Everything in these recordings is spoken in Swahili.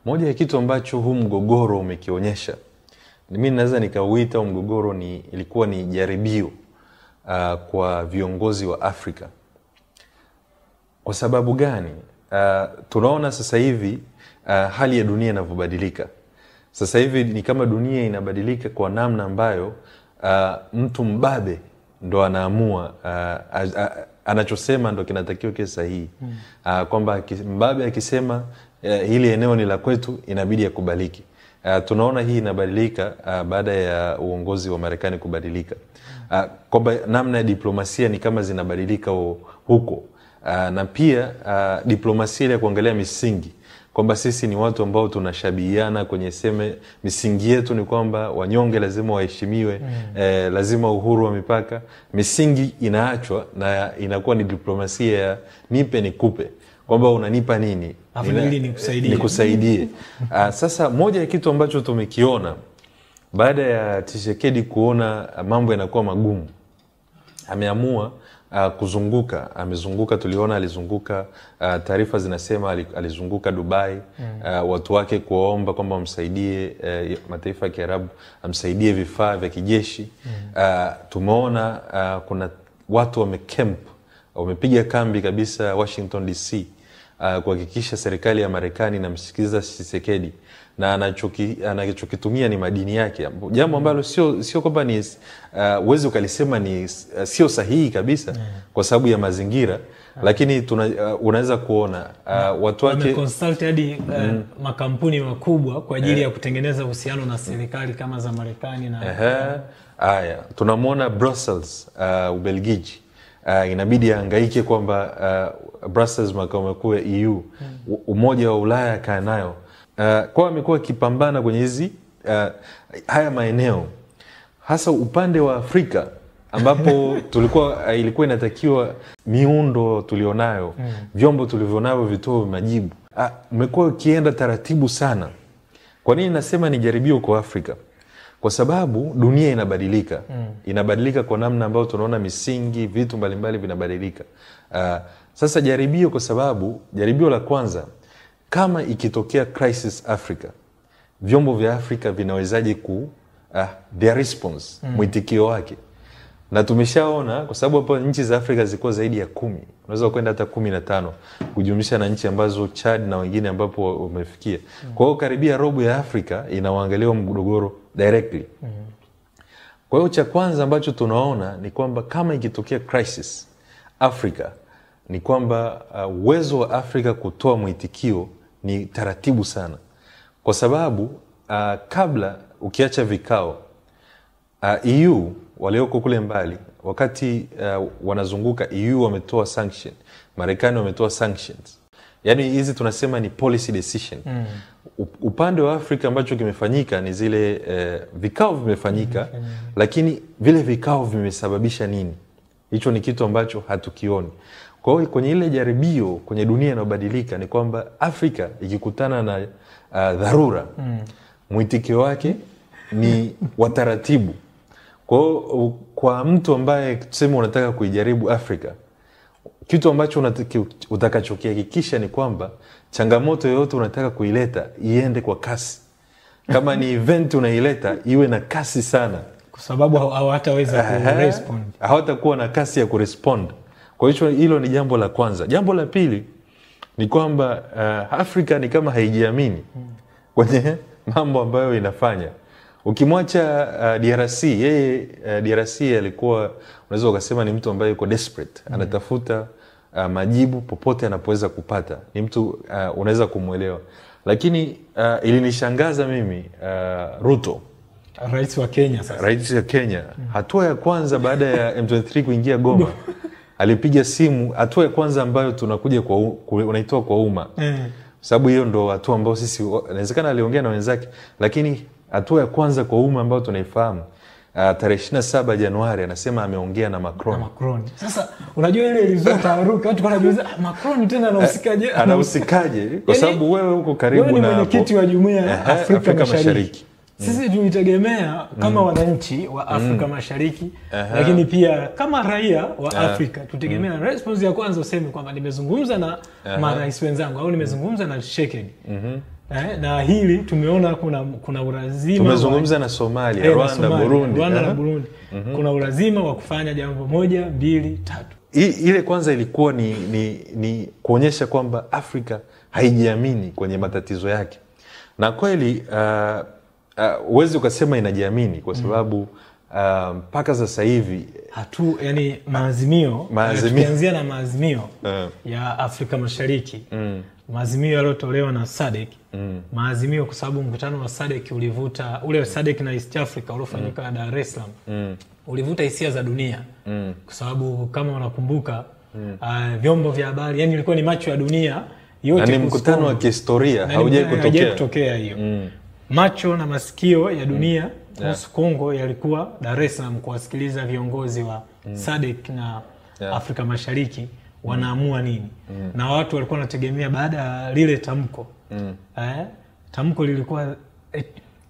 Moja ya kitu ambacho huu mgogoro umekionyesha, mimi naweza nikauita mgogoro ilikuwa ni jaribio kwa viongozi wa Afrika. Kwa sababu gani? Tunaona sasa hivi hali ya dunia inavyobadilika. Sasa hivi ni kama dunia inabadilika kwa namna ambayo mtu mbabe ndo anaamua anachosema ndo kinatakiwa kiwe sahihi. Kwamba mbabe akisema hili eneo ni la kwetu, inabidi akubaliki. Tunaona hii inabadilika baada ya uongozi wa Marekani kubadilika. Kwamba namna ya diplomasia ni kama zinabadilika huko. Na pia diplomasia ya kuangalia misingi, kwamba sisi ni watu ambao tunashabihiana kwenye misingi yetu ni kwamba wanyonge lazima waheshimiwe, lazima uhuru wa mipaka. Misingi inaachwa na inakuwa ni diplomasia ya nipe nikupe, kwamba unanipa nini ili nikusaidie. Sasa moja ya kitu ambacho tumekiona baada ya Tshisekedi kuona mambo yanakuwa magumu, ameamua amezunguka. Tuliona alizunguka, taarifa zinasema alizunguka Dubai, watu wake kuomba kwamba amsaidie, mataifa ya Kiarabu amsaidie vifaa vya kijeshi. Tumeona kuna watu wamepiga kambi kabisa Washington DC, kuhakikisha serikali ya Marekani inamsikiliza Tshisekedi, na anachokitumia ni madini yake, jambo ambalo sio kwamba ni uwezi ukalisema ni sio sahihi kabisa kwa sababu ya mazingira, lakini unaweza kuona watu wake wameconsult hadi makampuni makubwa kwa ajili ya kutengeneza uhusiano na serikali kama za Marekani na haya. Tunamwona Brussels, Ubelgiji, inabidi ahangaike kwamba Brussels, makao makuu ya EU, Umoja wa Ulaya kaa nayo, kwa amekuwa akipambana kwenye hizi haya maeneo, hasa upande wa Afrika ambapo ilikuwa inatakiwa miundo tulionayo, vyombo tulivyonavyo vitoe majibu. Umekuwa ukienda taratibu sana. Kwa nini nasema ni jaribio kwa Afrika? Kwa sababu dunia inabadilika. Inabadilika kwa namna ambayo tunaona misingi, vitu mbalimbali vinabadilika. Sasa jaribio, kwa sababu jaribio la kwanza, kama ikitokea crisis Africa, vyombo vya Afrika vinawezaje their response, mwitikio wake. Na tumeshaona, kwa sababu hapo nchi za Afrika zilikuwa zaidi ya 10, unaweza kwenda hata 15 kujumlisha na nchi ambazo Chad na wengine ambapo wamefikia. Kwa hiyo karibia robo ya Afrika inawaangalia mgogoro directly. Kwa hiyo cha kwanza ambacho tunaona ni kwamba kama ikitokea crisis Afrika, ni kwamba uwezo wa Afrika kutoa mwitikio ni taratibu sana. Kwa sababu kabla, ukiacha vikao, EU walioko kule mbali, wakati wanazunguka, EU wametoa sanction, Marekani wametoa sanctions. Yani hizi tunasema ni policy decision. Upande wa Afrika ambacho kimefanyika ni zile vikao vimefanyika, lakini vile vikao vimesababisha nini? Hicho ni kitu ambacho hatukioni. Kwa hiyo kwenye ile jaribio, kwenye dunia inayobadilika, ni kwamba Afrika ikikutana na dharura, mwitikio wake ni wataratibu. Kwa mtu ambaye tuseme unataka kuijaribu Afrika, kitu ambacho utakachokihakikisha ni kwamba changamoto yoyote unataka kuileta iende kwa kasi. Kama ni event unaileta, iwe na kasi sana, kwa sababu hawataweza kurespond, hawatakuwa na kasi ya kurespond. Kwa hiyo hilo ni jambo la kwanza. Jambo la pili ni kwamba Afrika ni kama haijiamini kwenye mambo ambayo inafanya. Ukimwacha DRC, yeye DRC alikuwa, unaweza ukasema ni mtu ambaye yuko desperate, anatafuta majibu popote anapoweza kupata. Ni mtu unaweza kumuelewa. Lakini ilinishangaza mimi Ruto, rais wa Kenya sasa. Rais wa Kenya, hatua ya kwanza baada ya M23 kuingia Goma, alipiga simu, hatua ya kwanza ambayo tunakuja unaitoa kwa umma. Sababu hiyo ndo hatua ambayo sisi, inawezekana aliongea na wenzake, lakini hatua ya kwanza kwa umma ambayo tunaifahamu, tarehe 27 Januari anasema ameongea na Macron. Sasa unajua ile ilizoka ruka, watu wanajiuliza Macron tena anahusikaje? Anahusikaje? Kwa sababu wewe uko karibu na hapo. Wewe ni mwenyekiti wa Jumuiya ya Afrika Mashariki. Sisi tulitegemea kama wananchi wa Afrika Mashariki, lakini pia kama raia wa Afrika, tutegemea response ya kwanza useme kwamba nimezungumza na marais wenzangu au nimezungumza na Tshisekedi. Na hili tumeona kuna ulazima, tumezungumza na Somalia, Rwanda, Burundi. Na Burundi. Kuna ulazima wa kufanya jambo 1, 2, 3. Ile kwanza ilikuwa ni kuonyesha kwamba Afrika haijiamini kwenye matatizo yake. Na kweli uwezi ukasema inajiamini kwa sababu mpaka sasa hivi yani maazimio tukianzia na maazimio ya Afrika Mashariki, maazimio yaliyotolewa na SADC, maazimio kwa sababu mkutano wa SADC ulivuta ule SADC na East Africa uliofanyika Dar es Salaam, ulivuta hisia za dunia, kwa sababu kama unakumbuka vyombo vya habari, yani ilikuwa ni macho ya dunia yote, ni mkutano wa kihistoria, haujawahi kutokea hiyo. Macho na masikio ya dunia kuhusu Kongo yalikuwa Dar es Salaam kuwasikiliza viongozi wa SADC na Afrika Mashariki wanaamua nini. Na watu walikuwa wanategemea baada ya lile tamko. Tamko lilikuwa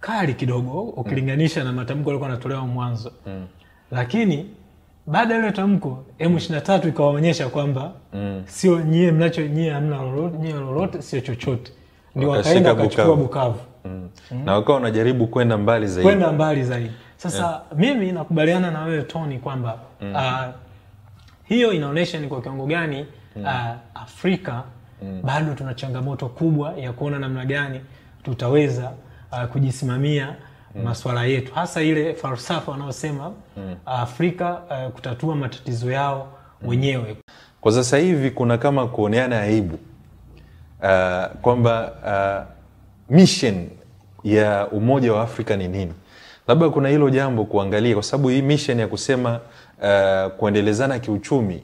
kali kidogo ukilinganisha na matamko yalikuwa yanatolewa mwanzo. Lakini baada ya ile tamko M23 ikawaonyesha kwamba sio nyie hamna lolote, sio chochote. Ndio wakaenda kuchukua Bukavu. Na wakawa wanajaribu kwenda mbali zaidi. Sasa mimi nakubaliana na wewe Tony kwamba hiyo inaonyesha ni kwa kiwango gani Afrika bado tuna changamoto kubwa ya kuona namna gani tutaweza kujisimamia masuala yetu, hasa ile falsafa wanaosema Afrika kutatua matatizo yao wenyewe. Kwa sasa hivi kuna kama kuoneana aibu kwamba mission ya Umoja wa Afrika ni nini. Labda kuna hilo jambo kuangalia, kwa sababu hii mission ya kusema kuendelezana kiuchumi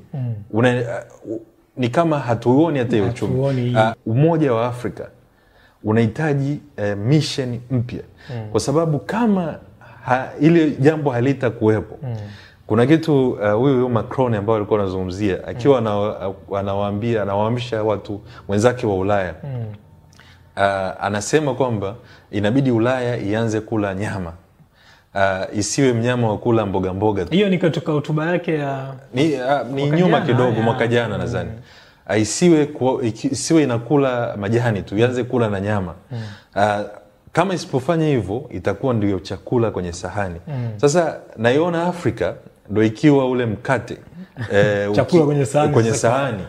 ni kama hatuoni hata uchumi. Umoja wa Afrika unahitaji mission mpya, kwa sababu kama ile jambo halita kuwepo. Kuna kitu huyu Macron ambao alikuwa anazungumzia akiwa anawaambia watu wenzake wa Ulaya, anasema kwamba inabidi Ulaya ianze kula nyama, isiwe mnyama wa kula mboga tu. Hiyo ni katika hotuba yake ya ni nyuma kidogo, mwaka jana nadhani. Isiwe inakula majani tu, ianze kula na nyama. Kama isipofanya hivyo itakuwa ndio chakula kwenye sahani. Sasa naiona Afrika ndio ikiwa ule mkate chakula kwenye sahani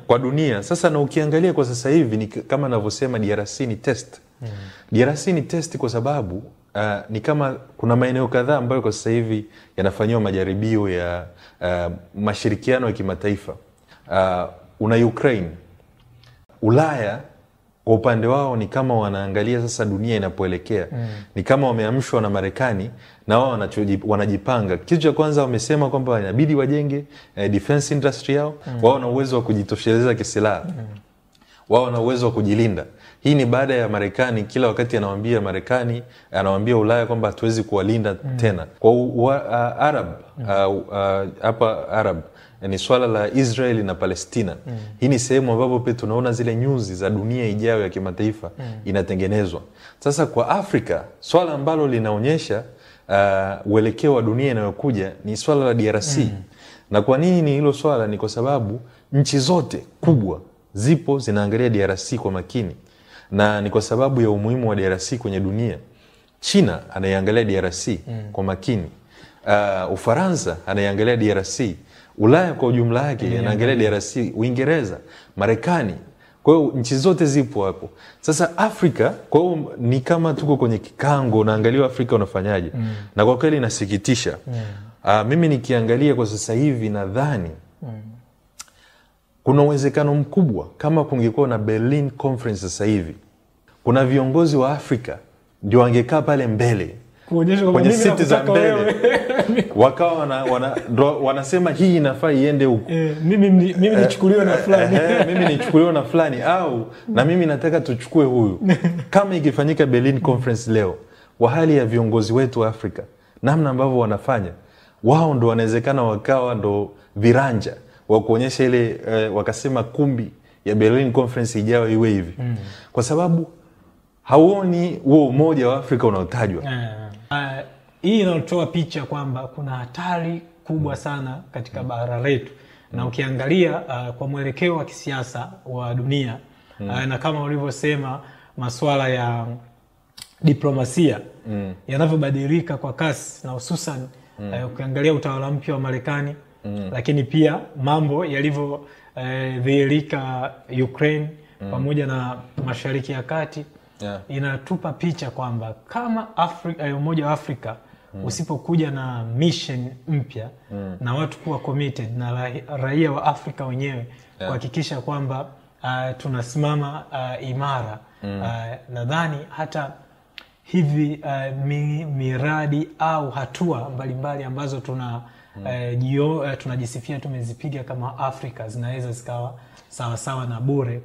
kwa dunia. Sasa na ukiangalia kwa sasa hivi ni kama ninavyosema, DRC ni test. DRC ni test kwa sababu ni kama kuna maeneo kadhaa ambayo kwa sasa hivi yanafanywa majaribio ya mashirikiano ya kimataifa. Una Ukraine. Ulaya kwa upande wao ni kama wanaangalia sasa dunia inapoelekea. Ni kama wameamshwa na Marekani na wao wanajipanga. Kitu cha kwanza wamesema kwamba inabidi wajenge defense industry yao. Wao wana uwezo wa kujitosheleza kisilaha. Wao wana uwezo wa kujilinda. Hii ni baada ya Marekani kila wakati anawaambia Ulaya kwamba hatuwezi kuwalinda tena. Kwa Arab ni swala la Israeli na Palestina. Hii ni sehemu ambapo pia tunaona zile nyuzi za dunia ijayo ya kimataifa inatengenezwa. Sasa kwa Afrika, swala ambalo linaonyesha uelekeo wa dunia inayokuja ni swala la DRC. Na kwa nini ni hilo swala? Ni kwa sababu nchi zote kubwa zinaangalia DRC kwa makini. Na ni kwa sababu ya umuhimu wa DRC kwenye dunia. China anaiangalia DRC kwa makini. Ufaransa anaiangalia DRC. Ulaya kwa ujumla yake anaangalia DRC, Uingereza, Marekani. Kwa hiyo nchi zote zipo hapo. Sasa Afrika, kwa hiyo ni kama tuko kwenye kikango, naangalia Afrika unafanyaje. Na kwa kweli inasikitisha. Mimi nikiangalia kwa sasa hivi nadhani kuna uwezekano mkubwa kama kungekuwa na Berlin Conference sasa hivi, kuna viongozi wa Afrika ndio wangekaa pale mbele kwenye siti za mbele wakawa wanasema hii inafaa iende huko. Mimi nichukuliwe na fulani. Mimi nichukuliwe na fulani, au na mimi nataka tuchukue huyu. Kama ikifanyika Berlin Conference leo, wa hali ya viongozi wetu wa Afrika, namna ambavyo wanafanya, wao ndo wanawezekana wakawa ndo viranja wa kuonyesha ile wakasema kumbi ya Berlin Conference ijayo iwe hivi. Kwa sababu hauoni huo umoja wa Afrika unaotajwa. Hii inatoa picha kwamba kuna hatari kubwa sana katika bara letu. Na ukiangalia kwa mwelekeo wa kisiasa wa dunia, na kama ulivyosema masuala ya diplomasia yanavyobadilika kwa kasi, na hususan ukiangalia utawala mpya wa Marekani, lakini pia mambo yalivyo dhihirika Ukraine pamoja na Mashariki ya Kati, inatupa picha kwamba kama Umoja wa Afrika usipokuja na mission mpya na watu kuwa committed na raia wa Afrika wenyewe kuhakikisha kwamba tunasimama imara, nadhani hata hivi miradi au hatua mbalimbali ambazo tunajisifia tumezipiga kama Afrika zinaweza zikawa sawa sawa na bure.